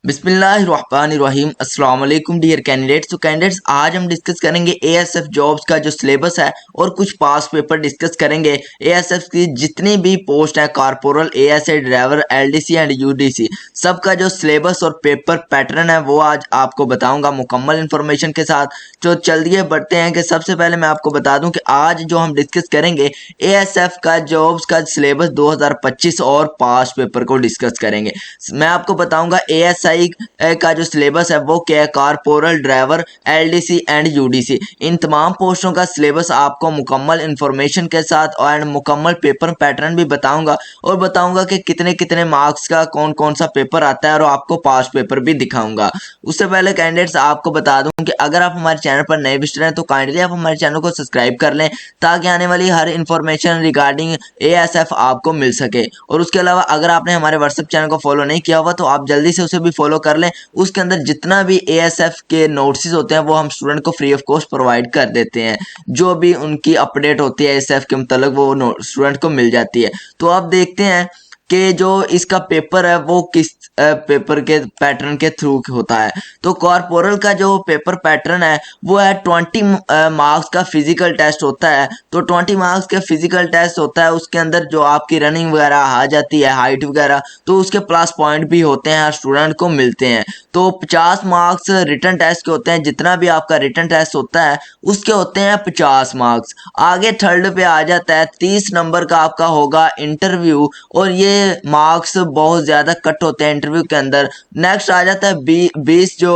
बिस्मिल्लाहिर्रहमानिर्रहीम अस्सलाम वालेकुम डियर कैंडिडेट्स। तो कैंडिडेट्स आज हम डिस्कस करेंगे एएसएफ जॉब्स का जो सिलेबस है और कुछ पास पेपर डिस्कस करेंगे। एएसएफ की जितनी भी पोस्ट है corporal, ASI driver, LDC and UDC, सबका जो सिलेबस और पेपर पैटर्न है वो आज आपको बताऊंगा मुकम्मल इन्फॉर्मेशन के साथ। तो चलिए बढ़ते हैं कि सबसे पहले मैं आपको बता दूं कि आज जो हम डिस्कस करेंगे एएसएफ का जॉब्स का सिलेबस 2025 और पास पेपर को डिस्कस करेंगे। मैं आपको बताऊंगा एएसआई का जो सिलेबस है वो क्या है, corporal, driver, LDC and UDC, इन तमाम पोस्टों का सिलेबस आपको मुकम्मल इन्फॉर्मेशन के साथ और मुकम्मल पेपर पैटर्न भी बताऊंगा और बताऊंगा कि कितने कितने मार्क्स का कौन कौन सा पेपर आता है और आपको पास पेपर भी दिखाऊंगा। उससे पहले कैंडिडेट्स आपको बता दूं कि अगर आप हमारे चैनल पर नए विजिटर हैं तो काइंडली आप हमारे चैनल को सब्सक्राइब कर लें ताकि आने वाली हर इंफॉर्मेशन रिगार्डिंग एएसएफ आपको मिल सके। और उसके अलावा अगर आपने हमारे व्हाट्सएप चैनल को फॉलो नहीं किया हुआ तो आप जल्दी से उसे भी फॉलो कर लें। उसके अंदर जितना भी एएसएफ के नोट्स होते हैं वो हम स्टूडेंट को फ्री ऑफ कॉस्ट प्रोवाइड कर देते हैं। जो भी उनकी अपडेट होती है एएसएफ के मतलब वो स्टूडेंट को मिल जाती है। तो आप देखते हैं कि जो इसका पेपर है वो किस पेपर के पैटर्न के थ्रू होता है। तो कॉर्पोरल का जो पेपर पैटर्न है वो है 20 मार्क्स का फिजिकल टेस्ट होता है। तो 20 मार्क्स का फिजिकल टेस्ट होता है, उसके अंदर जो आपकी रनिंग वगैरह आ जाती है, हाइट वगैरह, तो उसके प्लस पॉइंट भी होते हैं, हर स्टूडेंट को मिलते हैं। तो 50 मार्क्स रिटन टेस्ट के होते हैं, जितना भी आपका रिटन टेस्ट होता है उसके होते हैं 50 मार्क्स। आगे थर्ड पे आ जाता है 30 नंबर का आपका होगा इंटरव्यू और ये मार्क्स बहुत ज्यादा कट होते हैं इंटरव्यू के अंदर। नेक्स्ट आ जाता है 20 जो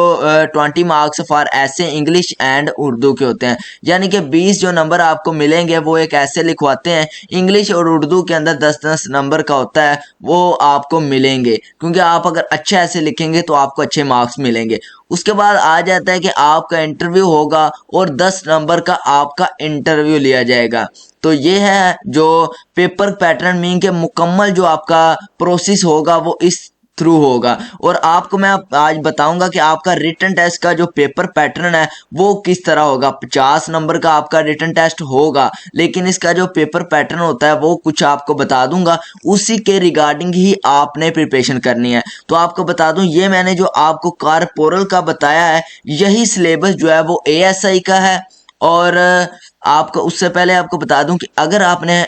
20 मार्क्स फॉर ऐसे इंग्लिश एंड उर्दू के होते हैं, यानी कि 20 जो नंबर आपको मिलेंगे वो एक ऐसे लिखवाते हैं। इंग्लिश और उर्दू के अंदर 10-10 नंबर का होता है, वो आपको मिलेंगे क्योंकि आप अगर अच्छे ऐसे लिखेंगे तो आपको अच्छे मार्क्स मिलेंगे। उसके बाद आ जाता है कि आपका इंटरव्यू होगा और 10 नंबर का आपका इंटरव्यू लिया जाएगा। तो ये है जो पेपर पैटर्न मीन के मुकम्मल जो आपका प्रोसेस होगा वो इस थ्रू होगा। और आपको मैं आज बताऊंगा कि आपका रिटन टेस्ट का जो पेपर पैटर्न है वो किस तरह होगा। 50 नंबर का आपका रिटन टेस्ट होगा, लेकिन इसका जो पेपर पैटर्न होता है वो कुछ आपको बता दूंगा, उसी के रिगार्डिंग ही आपने प्रिपरेशन करनी है। तो आपको बता दूं ये मैंने जो आपको कारपोरल का बताया है यही सिलेबस जो है वो एएसआई का है। और आपको उससे पहले आपको बता दूं कि अगर आपने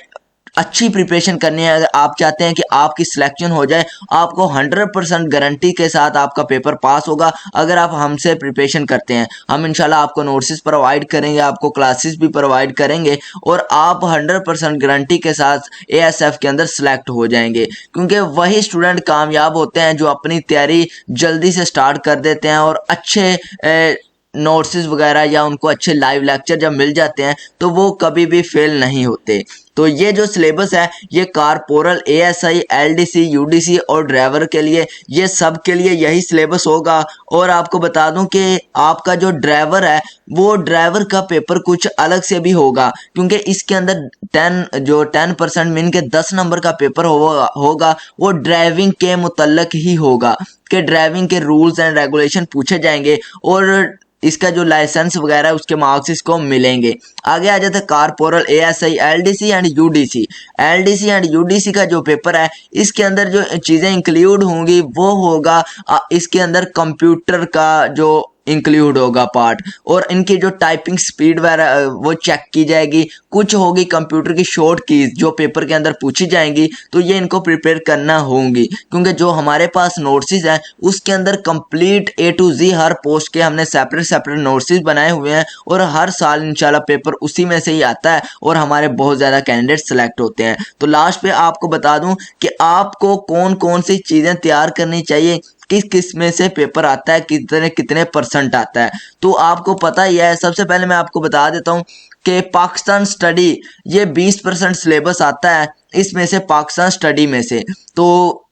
अच्छी प्रिपरेशन करनी है, अगर आप चाहते हैं कि आपकी सिलेक्शन हो जाए, आपको 100% गारंटी के साथ आपका पेपर पास होगा अगर आप हमसे प्रिपरेशन करते हैं। हम इंशाल्लाह आपको नोट्स प्रोवाइड करेंगे, आपको क्लासेस भी प्रोवाइड करेंगे और आप 100% गारंटी के साथ एएसएफ के अंदर सिलेक्ट हो जाएंगे। क्योंकि वही स्टूडेंट कामयाब होते हैं जो अपनी तैयारी जल्दी से स्टार्ट कर देते हैं और अच्छे नोट्स वगैरह या उनको अच्छे लाइव लेक्चर जब मिल जाते हैं तो वो कभी भी फेल नहीं होते। तो ये जो सिलेबस है ये कारपोरल, एएसआई, एलडीसी, यूडीसी और ड्राइवर के लिए, ये सब के लिए यही सिलेबस होगा। और आपको बता दूं कि आपका जो ड्राइवर है वो ड्राइवर का पेपर कुछ अलग से भी होगा, क्योंकि इसके अंदर 10% मीन के 10 नंबर का पेपर होगा वो ड्राइविंग के मुतल्लक ही होगा कि ड्राइविंग के रूल्स एंड रेगुलेशन पूछे जाएंगे और इसका जो लाइसेंस वगैरह है उसके मार्क्स इसको मिलेंगे। आगे आ जाता है corporal, ASI, LDC and UDC. LDC and UDC का जो पेपर है इसके अंदर जो चीजें इंक्लूड होंगी वो होगा इसके अंदर कंप्यूटर का जो इंक्लूड होगा पार्ट, और इनकी जो टाइपिंग स्पीड वगैरह वो चेक की जाएगी। कुछ होगी कंप्यूटर की शॉर्ट कीज जो पेपर के अंदर पूछी जाएंगी, तो ये इनको प्रिपेयर करना होंगी क्योंकि जो हमारे पास नोट्स हैं उसके अंदर complete A to Z her post के हमने सेपरेट नोट्स बनाए हुए हैं और हर साल इंशाल्लाह पेपर उसी में से ही आता है और हमारे बहुत ज़्यादा कैंडिडेट सेलेक्ट होते हैं। तो लास्ट पे आपको बता दूं कि आपको कौन कौन सी चीज़ें तैयार करनी चाहिए, किस किस में से पेपर आता है, कितने कितने परसेंट आता है, तो आपको पता ही है। सबसे पहले मैं आपको बता देता हूँ कि पाकिस्तान स्टडी ये 20% सिलेबस आता है, इसमें से पाकिस्तान स्टडी में से। तो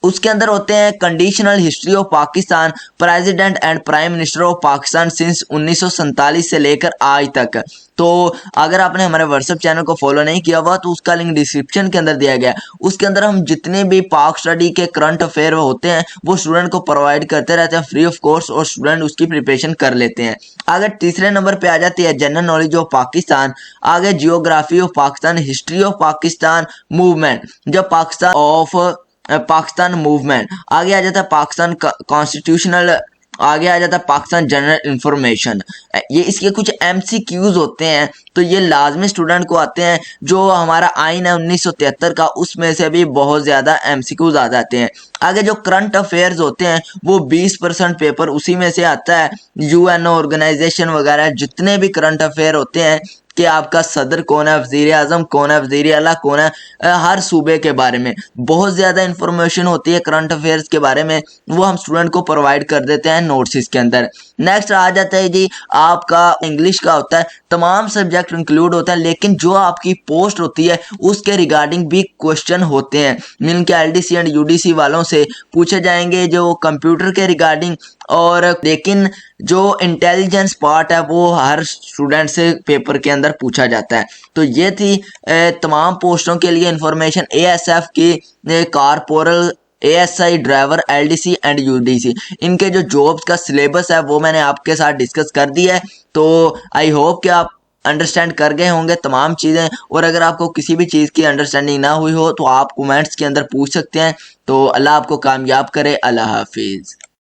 उसके अंदर होते हैं conditional history of Pakistan, president and prime minister of Pakistan since 1947 से लेकर आज तक। तो अगर आपने हमारे व्हाट्सएप चैनल को फॉलो नहीं किया हुआ तो उसका लिंक डिस्क्रिप्शन के अंदर दिया गया है। उसके अंदर हम जितने भी पाक स्टडी के करंट अफेयर होते हैं वो स्टूडेंट को प्रोवाइड करते रहते हैं फ्री ऑफ कॉस्ट और स्टूडेंट उसकी प्रिपरेशन कर लेते हैं। आगे तीसरे नंबर पे आ जाती है जनरल नॉलेज ऑफ पाकिस्तान, आगे geography of Pakistan, history of Pakistan, movement, जब पाकिस्तान ऑफ पाकिस्तान मूवमेंट, आगे आ जाता है पाकिस्तान कॉन्स्टिट्यूशनल, आगे आ जाता है पाकिस्तान जनरल इंफॉर्मेशन। ये इसके कुछ MCQs होते हैं, तो ये लाजमी स्टूडेंट को आते हैं। जो हमारा आइन है 1973 का, उसमें से भी बहुत ज़्यादा MCQs आ जाते हैं। आगे जो करंट अफेयर्स होते हैं वो 20% पेपर उसी में से आता है। UN ऑर्गेनाइजेशन वगैरह जितने भी करंट अफेयर होते हैं कि आपका सदर कौन है, वजीर आजम कौन है, वजीर आला कौन है, हर सूबे के बारे में बहुत ज़्यादा इंफॉर्मेशन होती है करंट अफेयर्स के बारे में, वो हम स्टूडेंट को प्रोवाइड कर देते हैं नोट्स इसके अंदर। नेक्स्ट आ जाता है जी आपका इंग्लिश का होता है, तमाम सब्जेक्ट इंक्लूड होता है, लेकिन जो आपकी पोस्ट होती है उसके रिगार्डिंग भी क्वेश्चन होते हैं। मीन के LDC एंड UDC वालों से पूछे जाएंगे जो कंप्यूटर के रिगार्डिंग, और लेकिन जो इंटेलिजेंस पार्ट है वो हर स्टूडेंट से पेपर के अंदर पूछा जाता है। तो ये थी तमाम पोस्टों के लिए इंफॉर्मेशन ASF की, corporal, ASI driver, LDC and UDC, इनके जो जॉब्स का सिलेबस है वो मैंने आपके साथ डिस्कस कर दिया है। तो आई होप कि आप अंडरस्टैंड कर गए होंगे तमाम चीज़ें, और अगर आपको किसी भी चीज़ की अंडरस्टैंडिंग ना हुई हो तो आप कमेंट्स के अंदर पूछ सकते हैं। तो अल्लाह आपको कामयाब करे। अल्लाह हाफिज़।